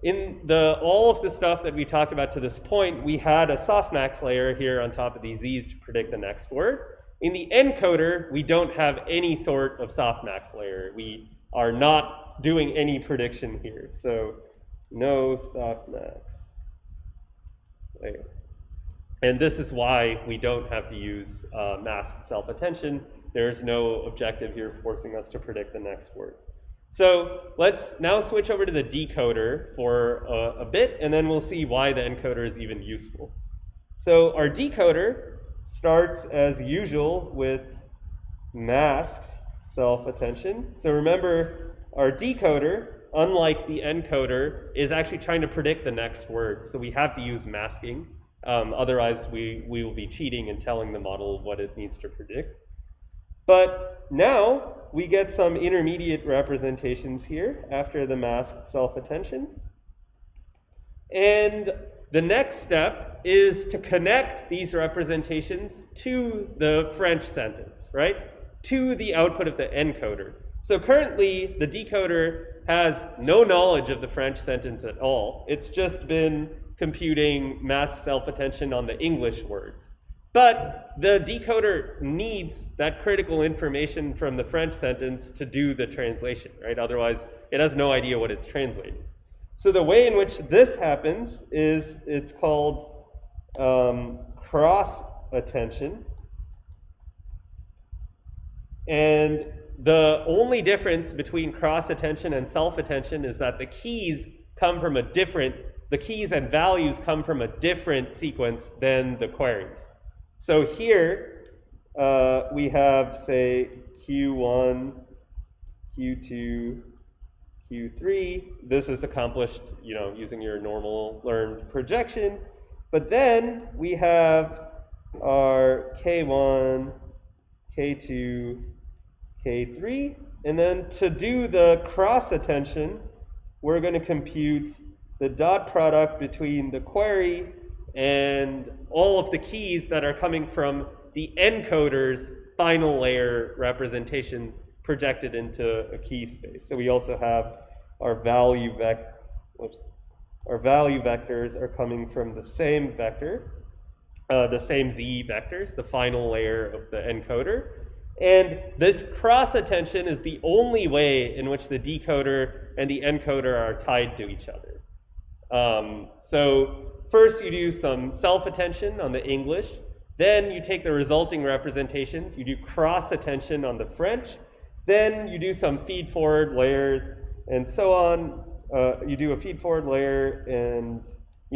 in all of the stuff that we talked about to this point, we had a softmax layer here on top of these Z's to predict the next word. In the encoder, we don't have any sort of softmax layer. We are not doing any prediction here. So no softmax layer. And this is why we don't have to use masked self-attention. There's no objective here forcing us to predict the next word. So let's now switch over to the decoder for a bit, and then we'll see why the encoder is even useful. So our decoder starts as usual with masked self-attention. So remember, our decoder, unlike the encoder, is actually trying to predict the next word. So we have to use masking. Otherwise, we will be cheating and telling the model what it needs to predict. But now we get some intermediate representations here after the masked self-attention. And the next step is to connect these representations to the French sentence, right? To the output of the encoder. So currently, the decoder has no knowledge of the French sentence at all. It's just been computing mass self-attention on the English words. But the decoder needs that critical information from the French sentence to do the translation, right? Otherwise, it has no idea what it's translating. So the way in which this happens is it's called cross attention. And the only difference between cross attention and self attention is that the keys come from the keys and values come from a different sequence than the queries. So here we have, say, Q1, Q2, Q3. This is accomplished, using your normal learned projection. But then we have our K1, K2, K3. And then to do the cross attention, we're going to compute the dot product between the query and all of the keys that are coming from the encoder's final layer representations projected into a key space. So we also have our value vectors are coming from the same vector, the same Z vectors, the final layer of the encoder. And this cross attention is the only way in which the decoder and the encoder are tied to each other. So first you do some self-attention on the English, then you take the resulting representations, you do cross-attention on the French, then you do some feed-forward layers, and so on. You do a feed-forward layer, and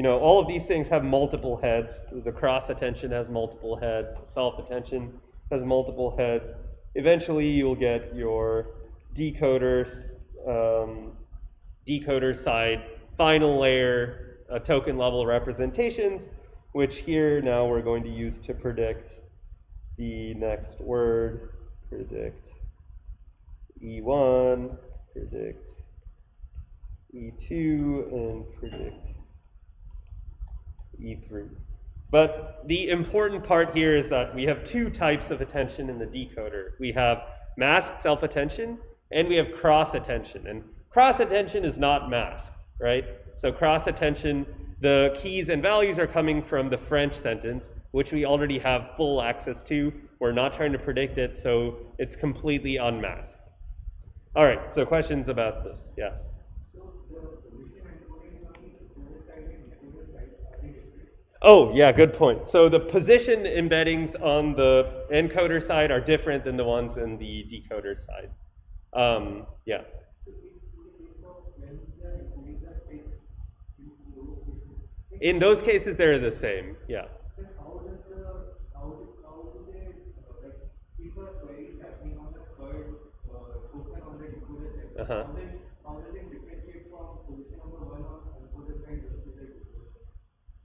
all of these things have multiple heads. The cross-attention has multiple heads, self-attention has multiple heads. Eventually you'll get your decoder side final layer token level representations, which here now we're going to use to predict the next word, predict E1, predict E2, and predict E3. But the important part here is that we have two types of attention in the decoder. We have masked self-attention and we have cross-attention. And cross-attention is not masked, right? So cross-attention, the keys and values are coming from the French sentence, which we already have full access to. We're not trying to predict it, so it's completely unmasked. All right, so questions about this? Yes? Oh, yeah, good point. So the position embeddings on the encoder side are different than the ones in the decoder side. Yeah. In those cases, they're the same, yeah. Uh-huh.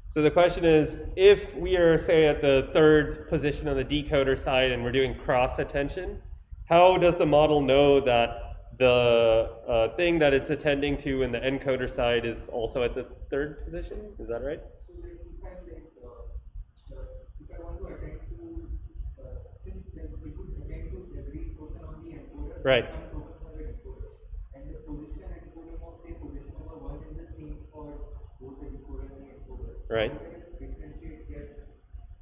So the question is, if we are, say, at the third position on the decoder side and we're doing cross-attention, how does the model know that the thing that it's attending to in the encoder side is also at the third position? Is that right? Right. Right.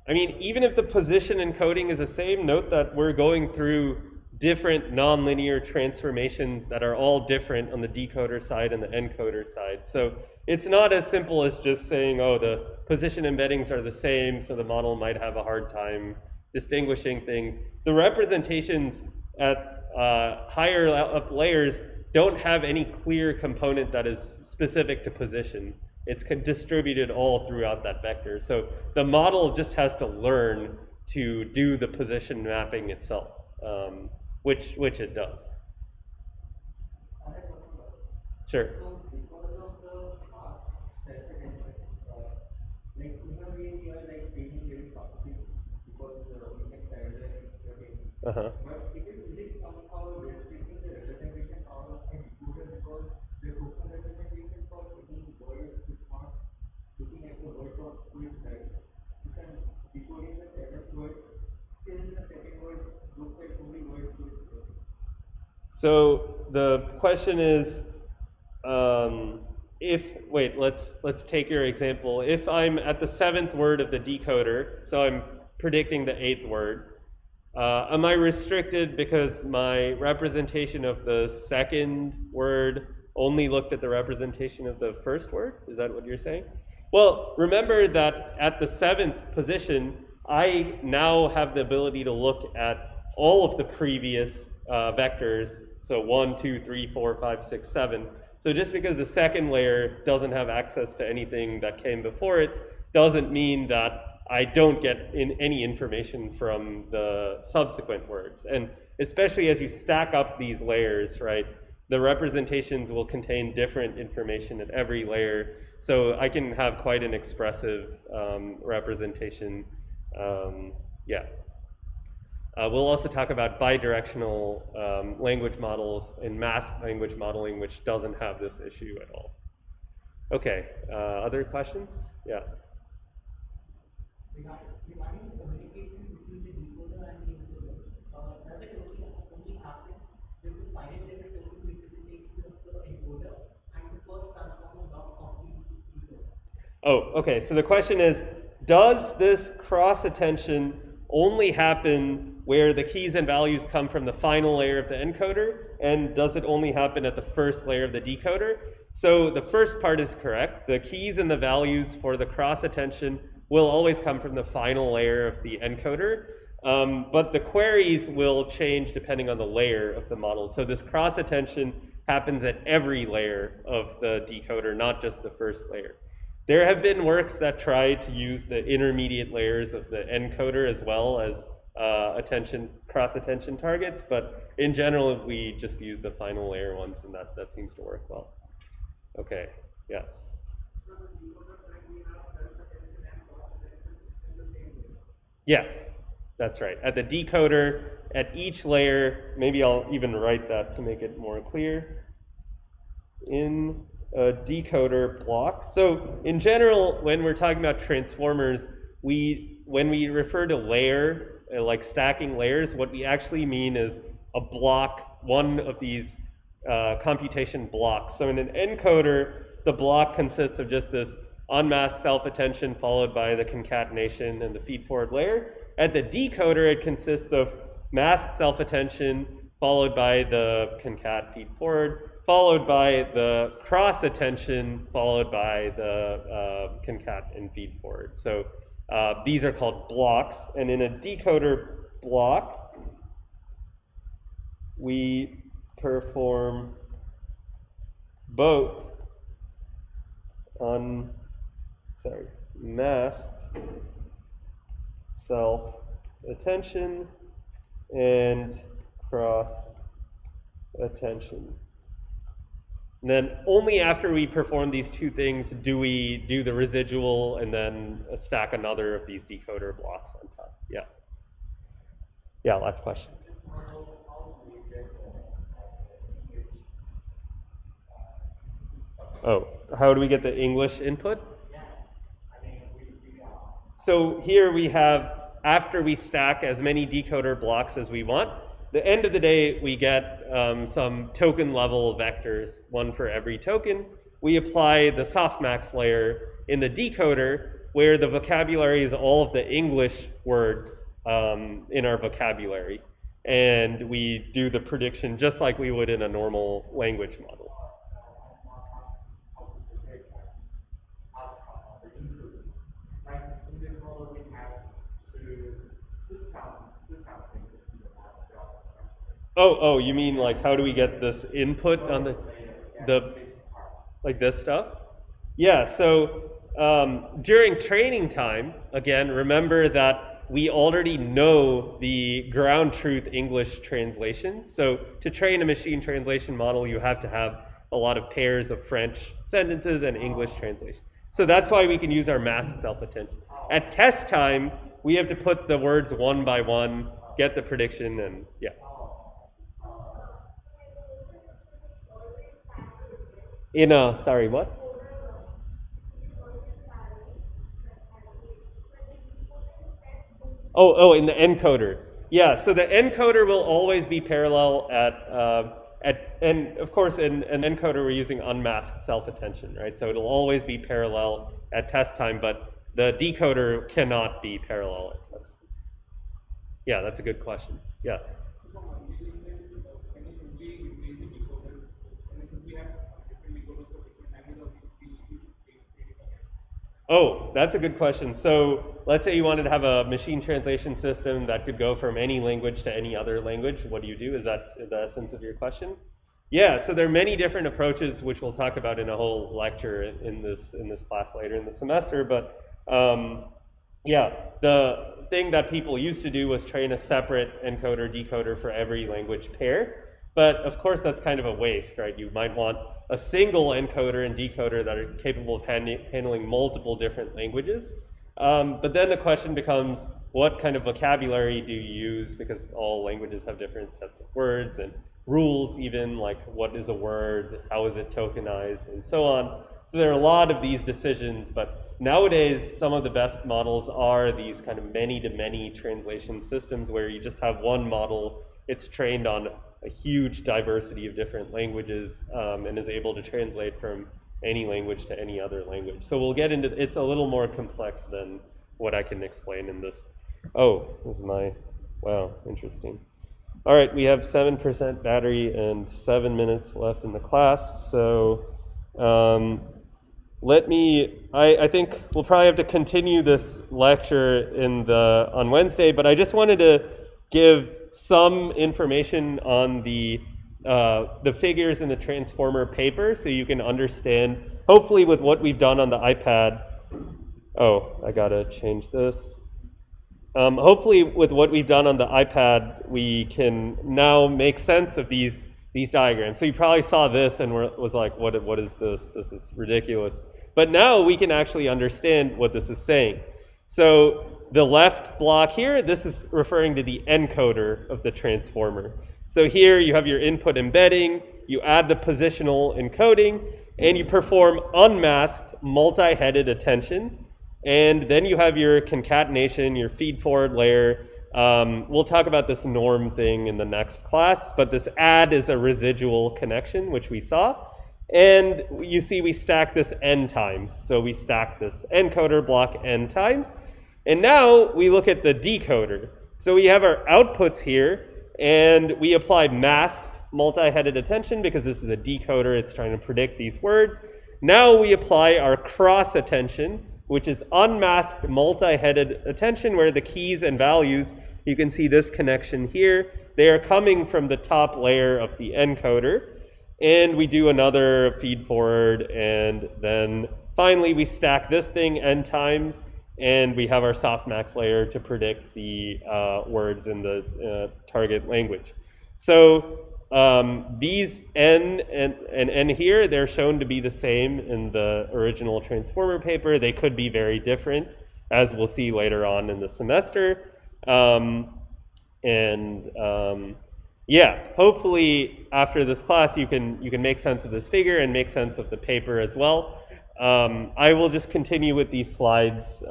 I mean, even if the position encoding is the same, note that we're going through different nonlinear transformations that are all different on the decoder side and the encoder side. So it's not as simple as just saying, oh, the position embeddings are the same, so the model might have a hard time distinguishing things. The representations at higher up layers don't have any clear component that is specific to position. It's distributed all throughout that vector. So the model just has to learn to do the position mapping itself, which it does. Sure. So because of the past self-attention, like in a way we are like training very fastly because we can parallel the training. But is it somehow restricting the representation power of the decoder because the token representation for any word is not looking at the word for quiz, right? You can decode in the seventh word, still in the second word, looks like only word quiz. So the question is, let's take your example. If I'm at the 7th word of the decoder, so I'm predicting the 8th word, am I restricted because my representation of the 2nd word only looked at the representation of the 1st word? Is that what you're saying? Well, remember that at the 7th position, I now have the ability to look at all of the previous vectors, so 1, 2, 3, 4, 5, 6, 7. So just because the 2nd layer doesn't have access to anything that came before it, doesn't mean that I don't get any information from the subsequent words. And especially as you stack up these layers, right, the representations will contain different information at every layer. So I can have quite an expressive representation. Yeah. We'll also talk about bidirectional language models and masked language modeling, which doesn't have this issue at all. Okay, other questions? Yeah. Regarding the communication between the decoder and the encoder, does it only happen with the final level token representation of the encoder and the first transformer block of the decoder? Oh, okay. So the question is, does this cross attention only happen where the keys and values come from the final layer of the encoder, and does it only happen at the first layer of the decoder? So the first part is correct. The keys and the values for the cross attention will always come from the final layer of the encoder, but the queries will change depending on the layer of the model. So this cross attention happens at every layer of the decoder, not just the first layer. There have been works that try to use the intermediate layers of the encoder as well as cross attention targets, but in general we just use the final layer ones, and that seems to work well. Okay, yes. Yes, that's right. At the decoder, at each layer, maybe I'll even write that to make it more clear. In a decoder block. So in general, when we're talking about transformers, when we refer to layer, like stacking layers, what we actually mean is a block, one of these computation blocks. So in an encoder, the block consists of just this unmasked self-attention followed by the concatenation and the feed-forward layer. At the decoder, it consists of masked self-attention followed by the concat feed-forward, followed by the cross-attention, followed by the concat and feed-forward. So these are called blocks, and in a decoder block, we perform both masked self-attention and cross-attention. And then only after we perform these two things do we do the residual and then stack another of these decoder blocks on top. Yeah. Yeah, last question. Oh, how do we get the English input? So here we have, after we stack as many decoder blocks as we want, the end of the day, we get some token level vectors, one for every token. We apply the softmax layer in the decoder, where the vocabulary is all of the English words in our vocabulary. And we do the prediction just like we would in a normal language model. Oh, you mean like how do we get this input on the like this stuff? Yeah, so during training time, again, remember that we already know the ground truth English translation. So to train a machine translation model, you have to have a lot of pairs of French sentences and English translation. So that's why we can use our masked self-attention. At test time, we have to put the words one by one, get the prediction, and yeah. Sorry, what? In the encoder. Yeah, so the encoder will always be parallel and of course in an encoder we're using unmasked self-attention, right? So it'll always be parallel at test time, but the decoder cannot be parallel at test time. Yeah, that's a good question. Yes. Oh, that's a good question. So let's say you wanted to have a machine translation system that could go from any language to any other language. What do you do? Is that the essence of your question? Yeah, so there are many different approaches which we'll talk about in a whole lecture in this class later in the semester. But yeah, the thing that people used to do was train a separate encoder decoder for every language pair. But of course, that's kind of a waste, right? You might want a single encoder and decoder that are capable of handling multiple different languages. But then the question becomes, what kind of vocabulary do you use? Because all languages have different sets of words and rules, even like what is a word, how is it tokenized, and so on. So there are a lot of these decisions, but nowadays some of the best models are these kind of many-to-many translation systems where you just have one model, it's trained on a huge diversity of different languages and is able to translate from any language to any other language. So we'll get into, it's a little more complex than what I can explain in this. Oh, this is my, wow, interesting. All right, we have 7% battery and 7 minutes left in the class. So I think we'll probably have to continue this lecture on Wednesday, but I just wanted to give some information on the figures in the transformer paper so you can understand, hopefully with what we've done on the iPad. Oh, I gotta change this. Hopefully with what we've done on the iPad, we can now make sense of these diagrams. So you probably saw this and was like, what is this? This is ridiculous. But now we can actually understand what this is saying. So the left block here, this is referring to the encoder of the transformer. So here you have your input embedding, you add the positional encoding, and you perform unmasked multi-headed attention. And then you have your concatenation, your feed-forward layer. We'll talk about this norm thing in the next class, but this add is a residual connection, which we saw. And you see we stack this n times. So we stack this encoder block n times. And now we look at the decoder. So we have our outputs here, and we apply masked multi-headed attention because this is a decoder, it's trying to predict these words. Now we apply our cross attention, which is unmasked multi-headed attention where the keys and values, you can see this connection here, they are coming from the top layer of the encoder. And we do another feed forward, and then finally we stack this thing n times, and we have our softmax layer to predict the words in the target language. So these n and n here, they're shown to be the same in the original transformer paper. They could be very different, as we'll see later on in the semester. Yeah, hopefully after this class you can make sense of this figure and make sense of the paper as well. I will just continue with these slides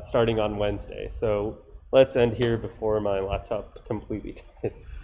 starting on Wednesday. So let's end here before my laptop completely dies.